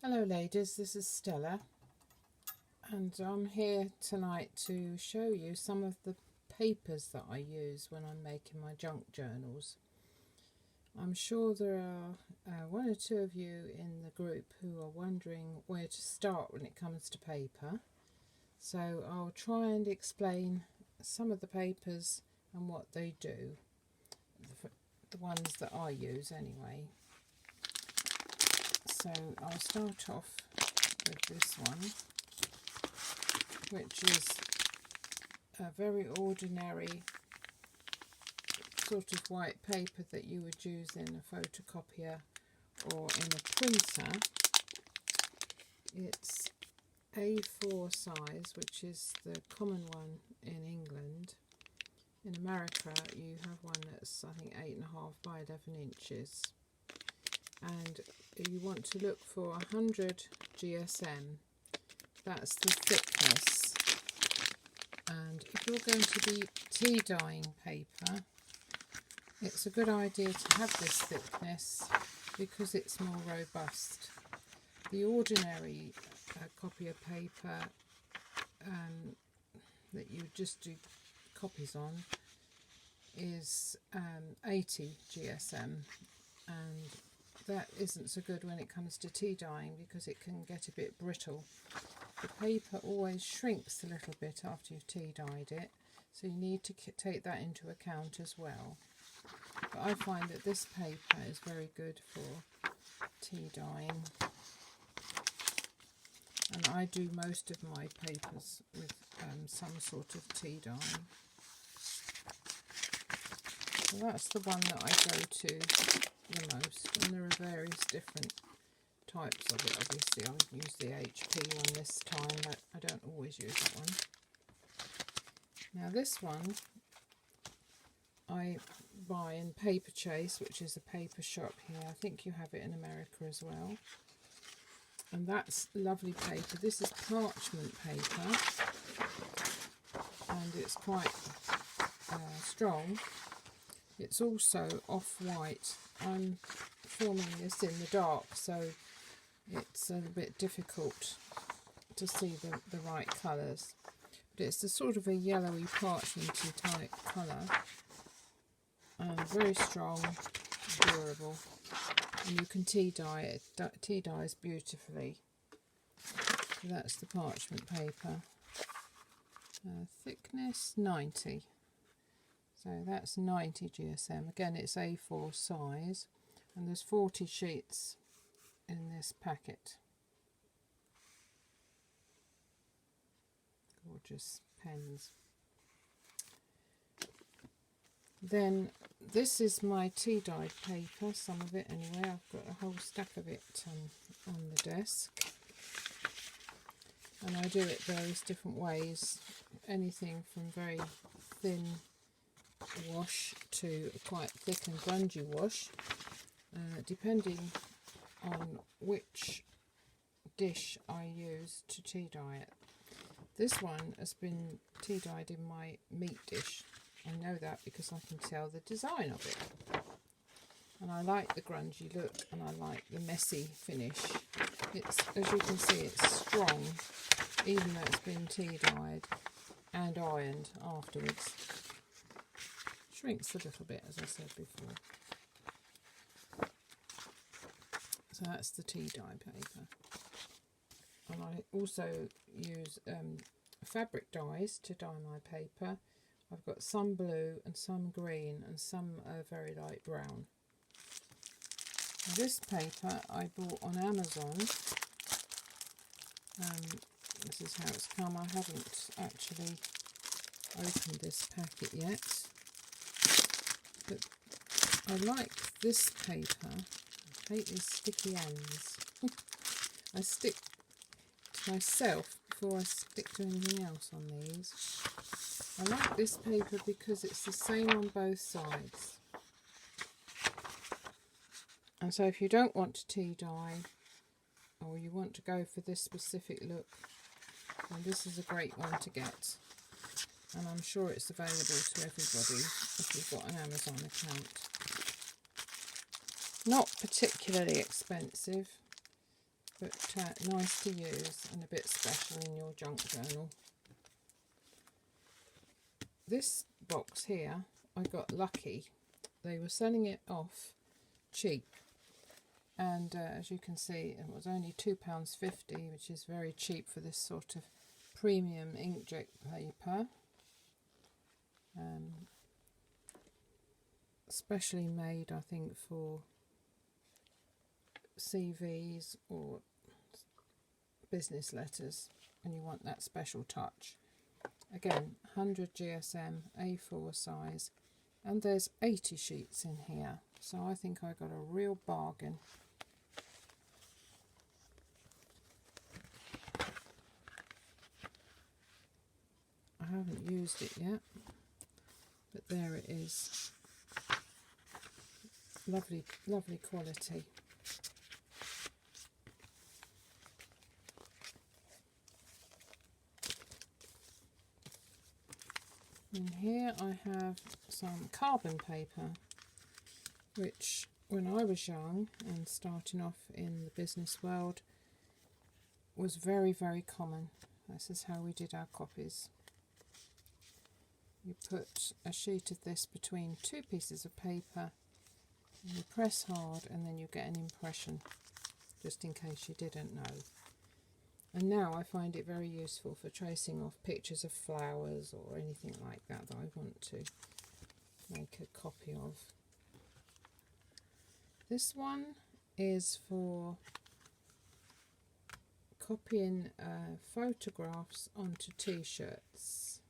Hello ladies, this is Stella and I'm here tonight to show you some of the papers that I use when I'm making my junk journals. I'm sure there are one or two of you in the group who are wondering where to start when it comes to paper, so I'll try and explain some of the papers and what they do, the ones that I use anyway. So I'll start off with this one, which is a very ordinary sort of white paper that you would use in a photocopier or in a printer. It's A4 size, which is the common one in England. In America you have one that's I think 8.5 by 11 inches. And you want to look for 100 GSM, that's the thickness. And if you're going to be tea dyeing paper, it's a good idea to have this thickness because it's more robust. The ordinary copy of paper that you just do copies on is 80 GSM, and that isn't so good when it comes to tea dyeing because it can get a bit brittle. The paper always shrinks a little bit after you've tea dyed it, so you need to take that into account as well. But I find that this paper is very good for tea dyeing, and I do most of my papers with some sort of tea dyeing. So that's the one that I go to the most, and there are various different types of it. Obviously I'll use the HP one this time, but I don't always use that one. Now this one I buy in Paperchase, which is a paper shop here. I think you have it in America as well. And that's lovely paper. This is parchment paper, and it's quite strong. It's also off-white. I'm filming this in the dark, so it's a bit difficult to see the right colours. But it's a sort of a yellowy parchmenty type colour, and very strong, durable, and you can tea dye it. Tea dyes beautifully. So that's the parchment paper. Thickness 90. So that's 90 GSM. Again, it's A4 size, and there's 40 sheets in this packet. Gorgeous pens. Then this is my tea dyed paper, some of it anyway. I've got a whole stack of it on the desk, and I do it various different ways, anything from very thin wash to quite thick and grungy wash, depending on which dish I use to tea dye it. This one has been tea dyed in my meat dish. I know that because I can tell the design of it, and I like the grungy look and I like the messy finish. It's, as you can see, it's strong even though it's been tea dyed and ironed afterwards. Shrinks a little bit, as I said before. So that's the tea dye paper. And I also use fabric dyes to dye my paper. I've got some blue and some green and some very light brown. Now this paper I bought on Amazon. This is how it's come. I haven't actually opened this packet yet. But I like this paper. I hate these sticky ends. I stick to myself before I stick to anything else on these. I like this paper because it's the same on both sides. And so if you don't want to tea dye, or you want to go for this specific look, then this is a great one to get. And I'm sure it's available to everybody if you've got an Amazon account. Not particularly expensive. but nice to use and a bit special in your junk journal. This box here, I got lucky. They were selling it off cheap, and as you can see, it was only £2.50, which is very cheap for this sort of premium inkjet paper. Specially made, I think, for CVs or business letters, and you want that special touch. Again, 100 GSM, A4 size, and there's 80 sheets in here, so I think I got a real bargain. I haven't used it yet, but there it is. Lovely, lovely quality. In here I have some carbon paper, which when I was young and starting off in the business world was very, very common. This is how we did our copies. You put a sheet of this between two pieces of paper, you press hard, and then you get an impression, just in case you didn't know. And now I find it very useful for tracing off pictures of flowers or anything like that that I want to make a copy of. This one is for copying photographs onto t-shirts.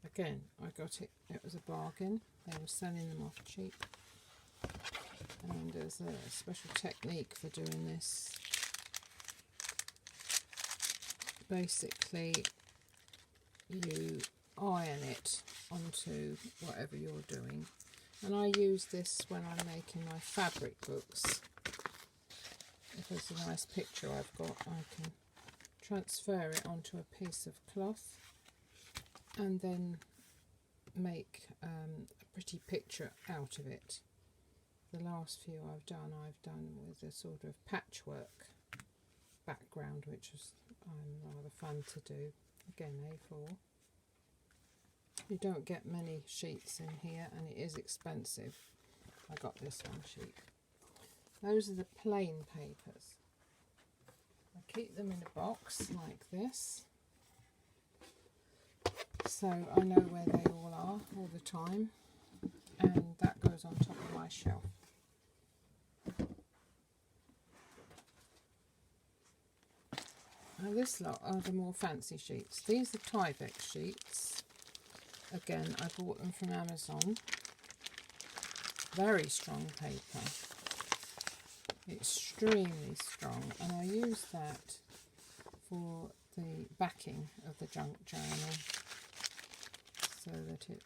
Again, I got it, it was a bargain. They were selling them off cheap. And there's a special technique for doing this. Basically, you iron it onto whatever you're doing. And I use this when I'm making my fabric books. If there's a nice picture I've got, I can transfer it onto a piece of cloth and then make a pretty picture out of it. The last few I've done with a sort of patchwork background, which was rather fun to do. Again, A4. You don't get many sheets in here, and it is expensive. I got this one cheap. Those are the plain papers. I keep them in a box like this, so I know where they all are all the time, and that goes on top of my shelf. Now this lot are the more fancy sheets. These are Tyvek sheets. Again, I bought them from Amazon. Very strong paper. Extremely strong, and I use that for the backing of the junk journal so that it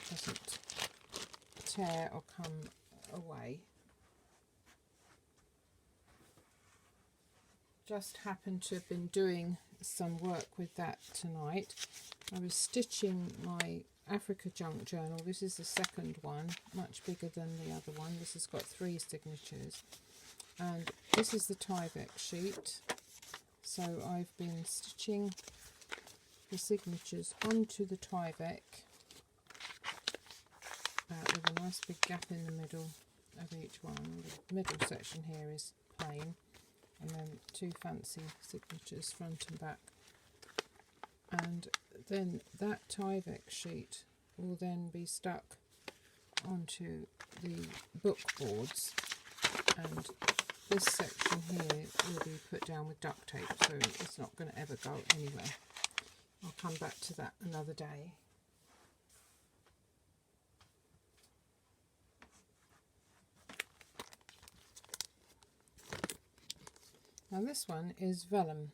doesn't tear or come away. Just happened to have been doing some work with that tonight. I was stitching my Africa junk journal. This is the second one, much bigger than the other one. This has got 3 signatures, and this is the Tyvek sheet. So I've been stitching the signatures onto the Tyvek with a nice big gap in the middle of each one. The middle section here is plain, and then 2 fancy signatures front and back. And then that Tyvek sheet will then be stuck onto the book boards, and this section here will be put down with duct tape, so it's not going to ever go anywhere. I'll come back to that another day. Now this one is vellum,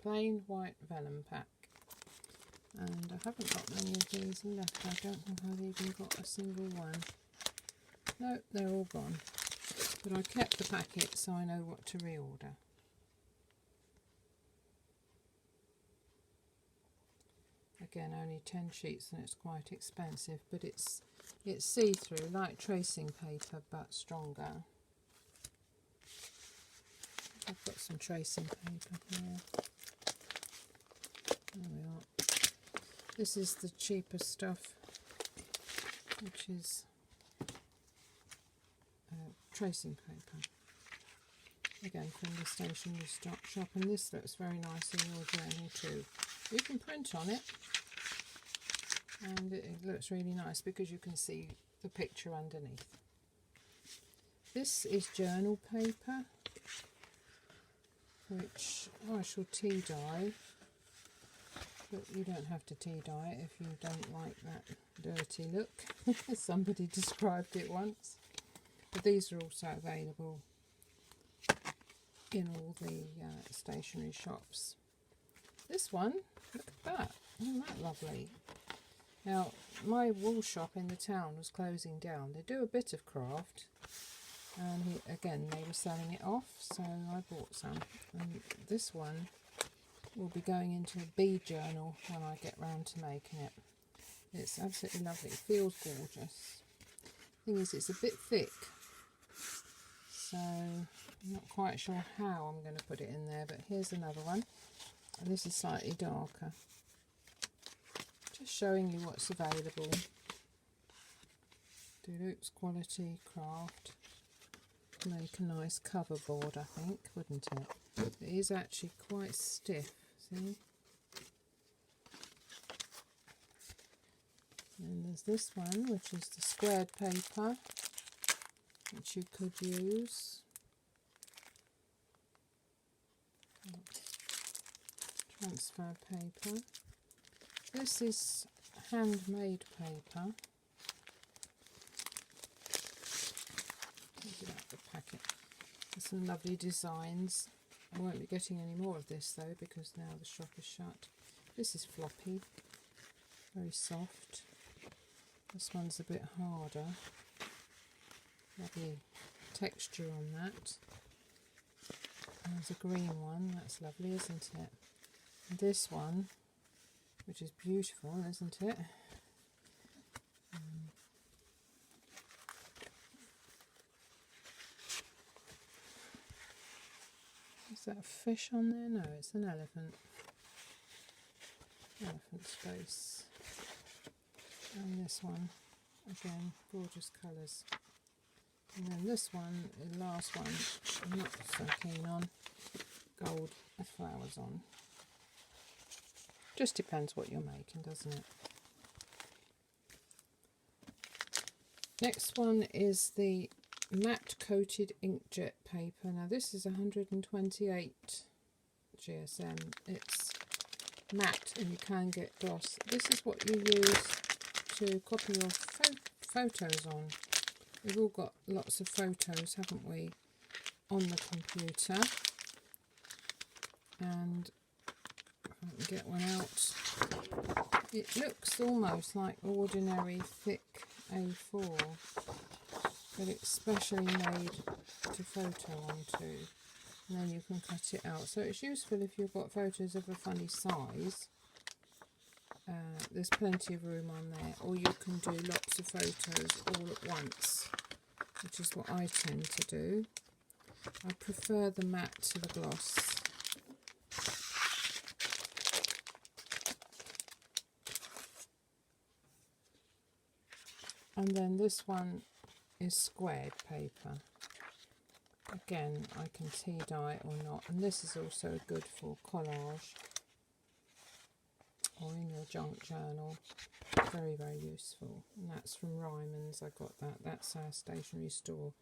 plain white vellum pack, and I haven't got many of these left. I don't think I've even got a single one. No, they're all gone, but I kept the packet so I know what to reorder. Again, only 10 sheets, and it's quite expensive, but it's see-through, like tracing paper, but stronger. I've got some tracing paper here. There we are. This is the cheaper stuff, which is tracing paper. Again, from the stationery shop, and this looks very nice in your journal too. You can print on it, and it looks really nice because you can see the picture underneath. This is journal paper, which I shall tea dye, but you don't have to tea dye it if you don't like that dirty look. Somebody described it once. But these are also available in all the stationery shops. This one, look at that, isn't that lovely? Now, my wool shop in the town was closing down. They do a bit of craft, and again they were selling it off, so I bought some. And this one will be going into a bead journal when I get round to making it. It's absolutely lovely, it feels gorgeous. Thing is, it's a bit thick, so I'm not quite sure how I'm going to put it in there, but here's another one, and this is slightly darker. Just showing you what's available. Deluxe quality craft. Make a nice cover board, I think, wouldn't it? It is actually quite stiff, see? And there's this one, which is the squared paper, which you could use. Transfer paper. This is handmade paper. Get out the packet. There's some lovely designs. I won't be getting any more of this though, because now the shop is shut. This is floppy, very soft. This one's a bit harder. Lovely texture on that. There's a green one, that's lovely, isn't it? And this one, which is beautiful, isn't it? Is that a fish on there? No, it's an elephant. Elephant's face. And this one, again, gorgeous colours. And then this one, the last one, I'm not so keen on. Gold with flowers on. Just depends what you're making, doesn't it? Next one is the matte coated inkjet paper. Now this is 128 GSM. It's matte and you can get gloss. This is what you use to copy your photos on. We've all got lots of photos, haven't we, on the computer. And if I can get one out, it looks almost like ordinary thick A4, but it's specially made to photo onto, and then you can cut it out. So it's useful if you've got photos of a funny size. There's plenty of room on there, or you can do lots of photos all at once, which is what I tend to do. I prefer the matte to the gloss. And then this one is squared paper. Again, I can tea dye or not, and this is also good for collage or in your junk journal. Very, very useful. And that's from Ryman's. I got that. That's our stationery store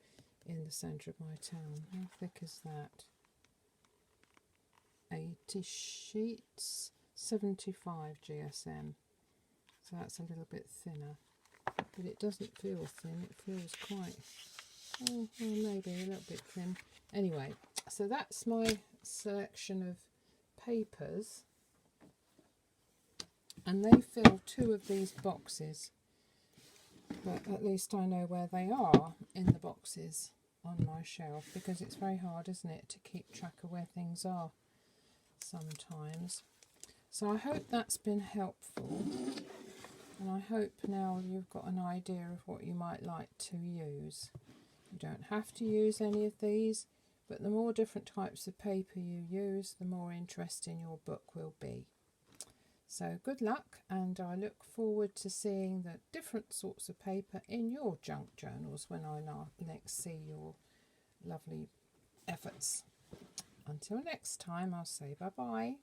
in the centre of my town. How thick is that? 80 sheets, 75 GSM. So that's a little bit thinner. But it doesn't feel thin, it feels quite, well, maybe a little bit thin. Anyway, so that's my selection of papers, and they fill 2 of these boxes, but at least I know where they are in the boxes on my shelf, because it's very hard, isn't it, to keep track of where things are sometimes. So I hope that's been helpful. And I hope now you've got an idea of what you might like to use. You don't have to use any of these, But the more different types of paper you use, the more interesting your book will be. So good luck, and I look forward to seeing the different sorts of paper in your junk journals when I next see your lovely efforts. Until next time, I'll say bye-bye.